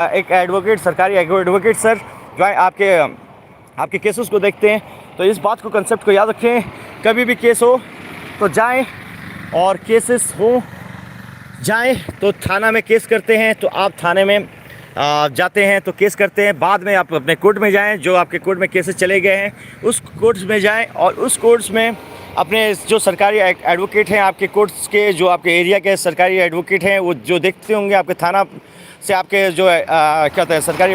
एक एडवोकेट, सरकारी advocate sir जो है आपके केसेस को देखते हैं। तो इस बात को, कंसेप्ट को याद रखें, कभी भी केस हो तो जाएं, और केसेस हो जाएं तो थाना में केस करते हैं। तो आप थाने में जाते हैं तो केस करते हैं, बाद में आप अपने कोर्ट में जाएं, जो आपके कोर्ट में केसेस चले गए हैं उस कोर्ट्स में जाएं, और उस कोर्ट्स में अपने जो सरकारी एडवोकेट हैं, आपके कोर्ट्स के जो आपके एरिया के सरकारी एडवोकेट हैं, वो जो देखते होंगे आपके थाना से, आपके जो क्या होता है सरकारी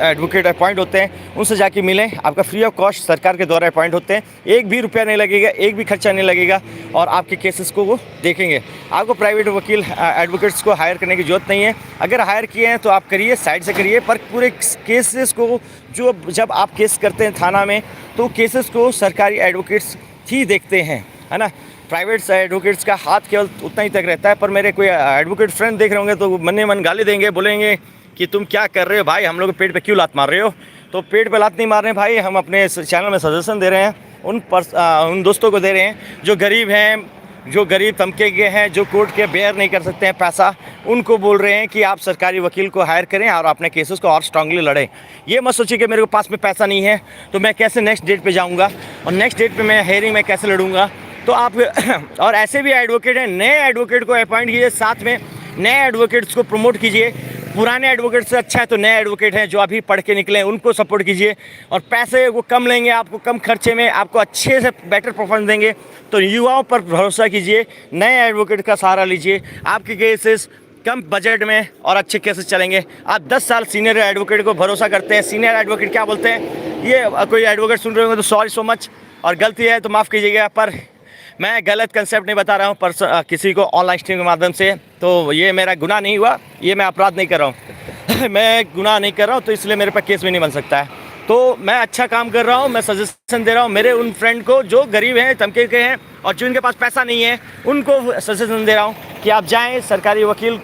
एडवोकेट अपॉइंट होते हैं, उनसे जाके मिलें। आपका फ्री ऑफ कॉस्ट सरकार के द्वारा अपॉइंट होते हैं, एक भी रुपया नहीं लगेगा, एक भी खर्चा नहीं लगेगा, और आपके केसेस को वो देखेंगे। आपको प्राइवेट वकील एडवोकेट्स को हायर करने की ज़रूरत नहीं है। अगर हायर किए हैं तो आप करिए, साइड से करिए, पर पूरे केसेस को जब आप केस करते हैं थाना में, तो केसेस को सरकारी एडवोकेट्स ही देखते हैं, है ना। प्राइवेट एडवोकेट्स का हाथ केवल उतना ही तक रहता है। पर मेरे कोई एडवोकेट फ्रेंड देख रहे होंगे तो मन ही मन गाली देंगे, बोलेंगे कि तुम क्या कर रहे हो भाई, हम लोग पेट पे क्यों लात मार रहे हो। तो पेट पे लात नहीं मार रहे हैं भाई, हम अपने चैनल में सजेशन दे रहे हैं उन दोस्तों को दे रहे हैं जो गरीब हैं, जो गरीब तबके के हैं, जो कोर्ट के बेयर नहीं कर सकते हैं पैसा, उनको बोल रहे हैं कि आप सरकारी वकील को हायर करें और अपने केसेस को और स्ट्रांगली लड़ें। ये मत सोचिए कि मेरे पास में पैसा नहीं है तो मैं कैसे नेक्स्ट डेट पे जाऊंगा, और नेक्स्ट डेट पे मैं हेयरिंग में कैसे लड़ूंगा। तो आप और ऐसे भी एडवोकेट हैं, नए एडवोकेट को अपॉइंट कीजिए, साथ में नए एडवोकेट्स को प्रमोट कीजिए। पुराने एडवोकेट से अच्छा है तो नए एडवोकेट हैं जो अभी पढ़ के निकले हैं, उनको सपोर्ट कीजिए, और पैसे वो कम लेंगे, आपको कम खर्चे में आपको अच्छे से बेटर परफॉर्मेंस देंगे। तो युवाओं पर भरोसा कीजिए, नए एडवोकेट का सहारा लीजिए, आपके केसेस कम बजट में और अच्छे केसेस चलेंगे। आप 10 साल सीनियर एडवोकेट को भरोसा करते हैं, सीनियर एडवोकेट क्या बोलते हैं, ये कोई एडवोकेट सुन रहे होंगे तो सॉरी सो मच, और गलती है तो माफ़ कीजिएगा, पर मैं गलत कंसेप्ट नहीं बता रहा हूँ पर किसी को ऑनलाइन स्ट्रीम के माध्यम से। तो ये मेरा गुनाह नहीं हुआ, ये मैं अपराध नहीं कर रहा हूँ मैं गुनाह नहीं कर रहा हूँ, तो इसलिए मेरे पर केस भी नहीं बन सकता है। तो मैं अच्छा काम कर रहा हूँ, मैं सजेशन दे रहा हूँ मेरे उन फ्रेंड को जो गरीब हैं, तबके के हैं, और जिनके पास पैसा नहीं है, उनको सजेशन दे रहा हूँ कि आप जाएँ, सरकारी वकील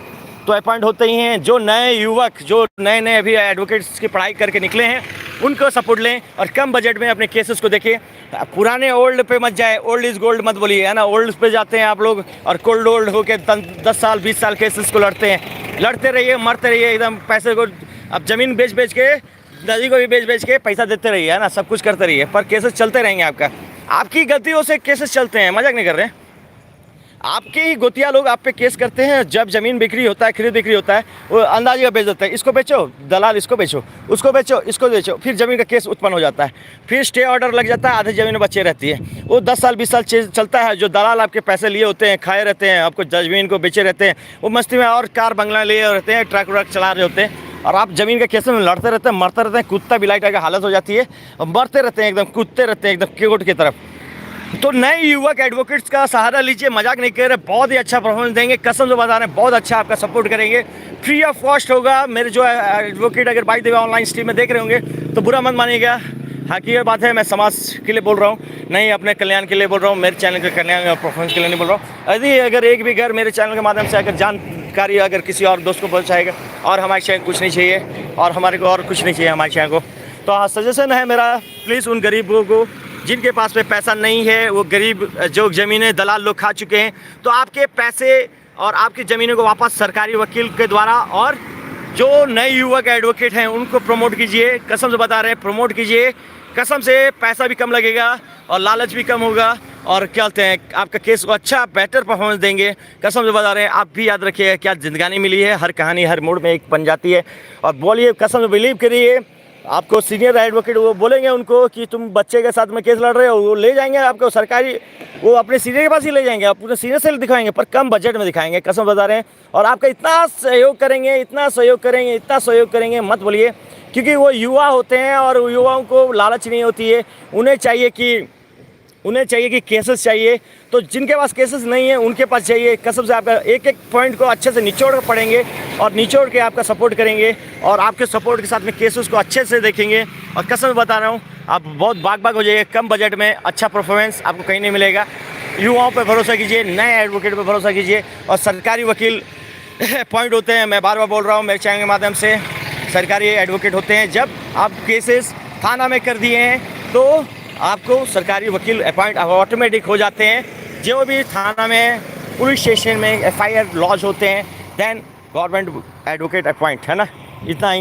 तो अपॉइंट होते ही हैं। जो नए युवक, जो नए अभी एडवोकेट्स की पढ़ाई करके निकले हैं, उनको सपोर्ट लें और कम बजट में अपने केसेस को देखें। पुराने ओल्ड पे मत जाए, ओल्ड इज़ गोल्ड मत बोलिए, है ना। ओल्ड पे जाते हैं आप लोग और कोल्ड ओल्ड होके 10 साल 20 साल केसेस को लड़ते हैं। लड़ते रहिए, मरते रहिए, एकदम पैसे को अब ज़मीन बेच के, नदी को भी बेच के पैसा देते रहिए, है ना, सब कुछ करते रहिए, पर केसेस चलते रहेंगे। आपकी गलतियों से केसेस चलते हैं, मजाक नहीं कर रहे हैं। आपके ही गोतिया लोग आप पे केस करते हैं। जब ज़मीन बिक्री होता है, खरीद बिक्री होता है, वो अंदाजे का बेच देते हैं, इसको बेचो, दलाल इसको बेचो, उसको बेचो, इसको बेचो, फिर ज़मीन का केस उत्पन्न हो जाता है, फिर स्टे ऑर्डर लग जाता है, आधी ज़मीन बचे रहती है। वो 10 साल 20 साल चलता है। जो दलाल आपके पैसे लिए होते हैं, खाए रहते हैं, आपको ज़मीन को बेचे रहते हैं, वो मस्ती में और कार बंगला लिए रहते हैं, ट्रक व्रक चला रहे होते हैं, और आप ज़मीन के केस में लड़ते रहते हैं, मरते रहते हैं, कुत्ता बिलाई टाइप की हालत हो जाती है, और मरते रहते हैं, एकदम कूदते रहते हैं एकदम कोर्ट की तरफ। तो नए युवक एडवोकेट्स का सहारा लीजिए, मजाक नहीं कर रहे, बहुत ही अच्छा परफॉर्मेंस देंगे, कसम से बता रहे हैं, बहुत अच्छा आपका सपोर्ट करेंगे, फ्री ऑफ कॉस्ट होगा। मेरे जो एडवोकेट अगर by the way online stream में देख रहे होंगे तो बुरा मत मानिएगा, हकीकत बात है, मैं समाज के लिए बोल रहा हूँ, नहीं अपने कल्याण के लिए बोल रहा हूँ, मेरे चैनल के कल्याण और परफॉर्मेंस के लिए नहीं बोल रहा हूँ। यदि अगर एक भी घर मेरे चैनल के माध्यम से अगर जानकारी अगर किसी और दोस्त को पहुँचाएगा, और हमारे चैनल कुछ नहीं चाहिए, और हमारे को और कुछ नहीं चाहिए हमारे चैनल को, तो हाँ सजेशन है मेरा, प्लीज़ उन गरीबों को जिनके पास में पैसा नहीं है, वो गरीब जो ज़मीनें दलाल लोग खा चुके हैं, तो आपके पैसे और आपकी ज़मीनों को वापस सरकारी वकील के द्वारा, और जो नए युवक एडवोकेट हैं उनको प्रमोट कीजिए, कसम से बता रहे हैं, प्रमोट कीजिए, कसम से पैसा भी कम लगेगा और लालच भी कम होगा, और क्या कहते हैं आपका केस को अच्छा बेटर परफॉर्मेंस देंगे, कसम से बता रहे हैं। आप भी याद रखिए, क्या जिंदगानी मिली है, हर कहानी हर मोड़ में एक बन जाती है। और बोलिए, कसम से बिलीव करिए, आपको सीनियर एडवोकेट वो बोलेंगे उनको कि तुम बच्चे के साथ में केस लड़ रहे हो, वो ले जाएंगे आपको सरकारी, वो अपने सीनियर के पास ही ले जाएंगे, आप पूरे सीनियर से दिखाएंगे, पर कम बजट में दिखाएंगे, कसम बता रहे हैं। और आपका इतना सहयोग करेंगे, इतना सहयोग करेंगे, इतना सहयोग करेंगे, मत बोलिए, क्योंकि वो युवा होते हैं और युवाओं को लालच नहीं होती है, उन्हें चाहिए कि केसेस चाहिए। तो जिनके पास केसेस नहीं है उनके पास चाहिए, कसम से आपका एक एक पॉइंट को अच्छे से निचोड़ कर पढ़ेंगे और निचोड़ के आपका सपोर्ट करेंगे, और आपके सपोर्ट के साथ में केसेस को अच्छे से देखेंगे। और कसम से बता रहा हूँ, आप बहुत बाग हो जाइए, कम बजट में अच्छा परफॉर्मेंस आपको कहीं नहीं मिलेगा। युवाओं पर भरोसा कीजिए, नए एडवोकेट पर भरोसा कीजिए, और सरकारी वकील पॉइंट होते हैं, मैं बार बार बोल रहा हूँ मेरे चैनल के माध्यम से, सरकारी एडवोकेट होते हैं। जब आप केसेस थाना में कर दिए हैं तो आपको सरकारी वकील अपॉइंट ऑटोमेटिक हो जाते हैं। जो भी थाना में, पुलिस स्टेशन में FIR लॉज होते हैं, देन गवर्नमेंट एडवोकेट अपॉइंट, है ना। इतना ही।